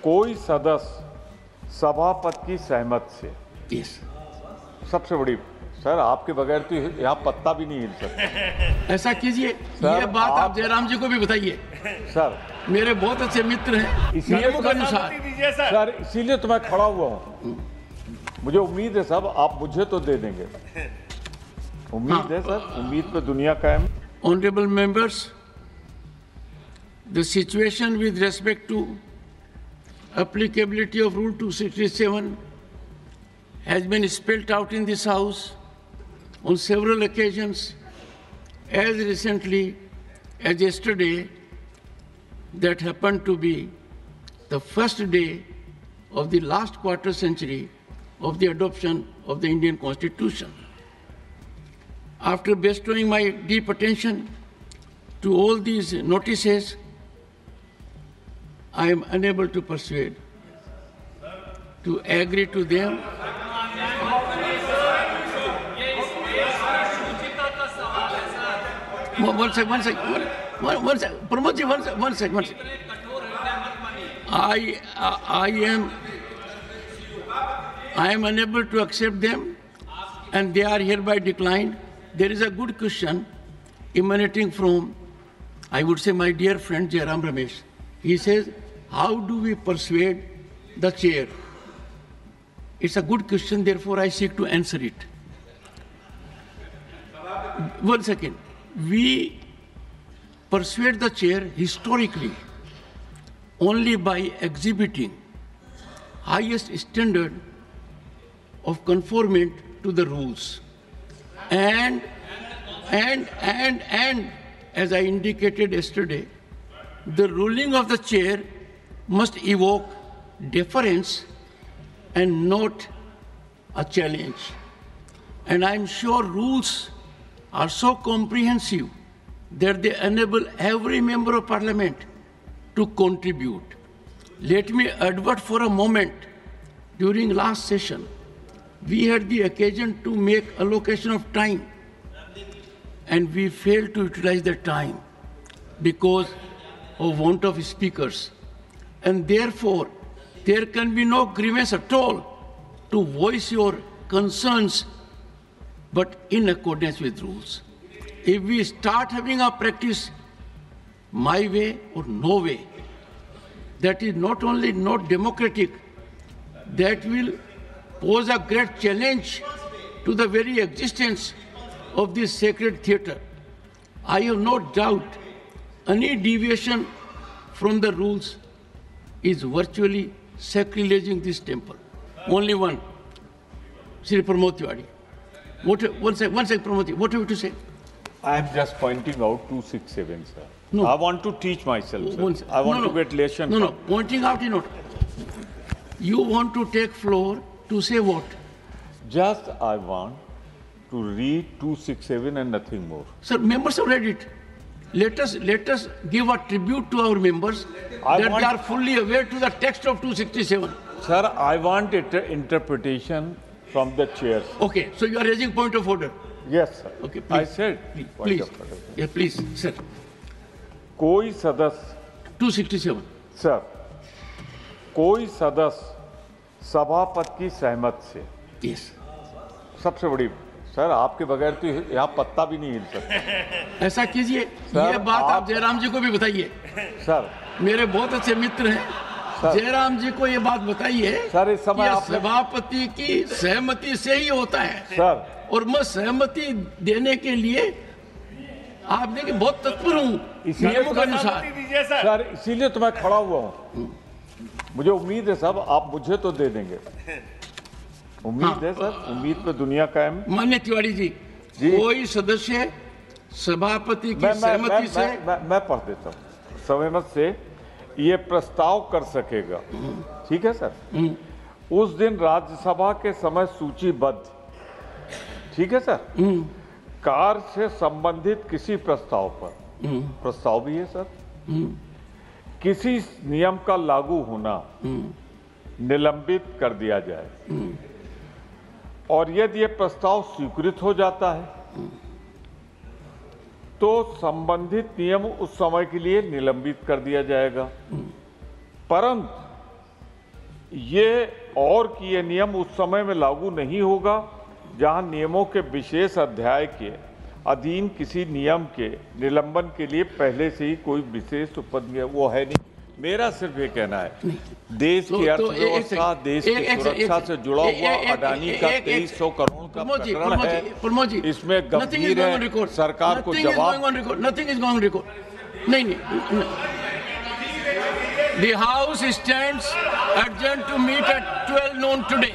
कोई सदस्य सभापति की सहमत से, यस सबसे बड़ी सर, आपके बगैर तो यहाँ पत्ता भी नहीं हिल सकता। ऐसा कीजिए, सर, ये बात आप जयराम जी को भी बताइए। सर मेरे बहुत अच्छे मित्र हैं, नियमों के अनुसार। सर इसीलिए तो मैं खड़ा हुआ हूँ। मुझे उम्मीद है साहब आप मुझे तो दे देंगे। उम्मीद है सर, उम्मीद पे दुनिया कायम। Honorable members, the situation with respect to applicability of Rule 267 has been spelled out in this House on several occasions, as recently as yesterday, that happened to be the first day of the last quarter century of the adoption of the Indian Constitution. After bestowing my deep attention to all these notices, I am unable to persuade, to agree to them. One second. Pramod ji, one second. I am unable to accept them, and they are hereby declined. There is a good question emanating from, I would say, my dear friend Jairam Ramesh. He says, how do we persuade the chair? It's a good question, therefore I seek to answer it. 1 second. We persuade the chair historically only by exhibiting highest standard of conformment to the rules. And as I indicated yesterday, the ruling of the chair must evoke deference and not a challenge. And I'm sure rules are so comprehensive that they enable every member of parliament to contribute. Let me advert for a moment. During last session, we had the occasion to make allocation of time, and we failed to utilize that time because of want of speakers. And therefore, there can be no grievance at all to voice your concerns, but in accordance with rules. If we start having a practice my way or no way, that is not only not democratic, that will pose a great challenge to the very existence of this sacred theatre. I have no doubt any deviation from the rules is virtually sacrileging this temple. Only one, Sri Pramod Tiwari. One second, Pramod ji, what have you to say? I am just pointing out 267, sir. No. I want to teach myself, sir. I want to get lesson. No, pointing out is not. You want to take floor to say what? Just I want to read 267 and nothing more. Sir, members have read it. Let us give a tribute to our members they are fully aware to the text of 267. Sir, I want interpretation from the chairs. Okay, so you are raising point of order. Yes, sir. Okay, please. I said please. Yeah, please, sir. कोई सदस्य 267. Sir, कोई सदस्य सभापति की सहमत से, Yes. सबसे बड़ी सर, आपके बगैर तो यहाँ पत्ता भी नहीं हिल सकता। ऐसा कीजिए, ये बात आप जयराम जी को भी बताइए। सर मेरे बहुत अच्छे मित्र हैं, जयराम जी को ये बात बताइए सर, इस समय आप सभापति की सहमति से ही होता है सर, और मैं सहमति देने के लिए आप देखिए बहुत तत्पर हूँ नियमों के अनुसार। सर इसीलिए तो मैं खड़ा हुआ हूँ। मुझे उम्मीद है साहब आप मुझे तो दे देंगे। उम्मीद है सर, उम्मीद पे दुनिया कायम। माननीय तिवारी जी, कोई सदस्य सभापति की सहमति से मैं पढ़ देता हूँ। सहमत से ये प्रस्ताव कर सकेगा, ठीक है सर, उस दिन राज्यसभा के समय सूचीबद्ध, ठीक है सर, कार्य से संबंधित किसी प्रस्ताव पर, प्रस्ताव भी है सर, किसी नियम का लागू होना निलंबित कर दिया जाए, और यदि ये प्रस्ताव स्वीकृत हो जाता है तो संबंधित नियम उस समय के लिए निलंबित कर दिया जाएगा, परंतु ये और कि ये नियम उस समय में लागू नहीं होगा जहां नियमों के विशेष अध्याय के अधीन किसी नियम के निलंबन के लिए पहले से ही कोई विशेष उपनियम वो है नहीं। मेरा सिर्फ ये कहना है देश की अर्थव्यवस्था, देश की सुरक्षा से जुड़ा हुआ अडानी का 2300 करोड़ का प्रकरण है, इसमें गंभीर है, सरकार को जवाब। Nothing is going record. नहीं, The House stands adjourned to meet at 12 noon today.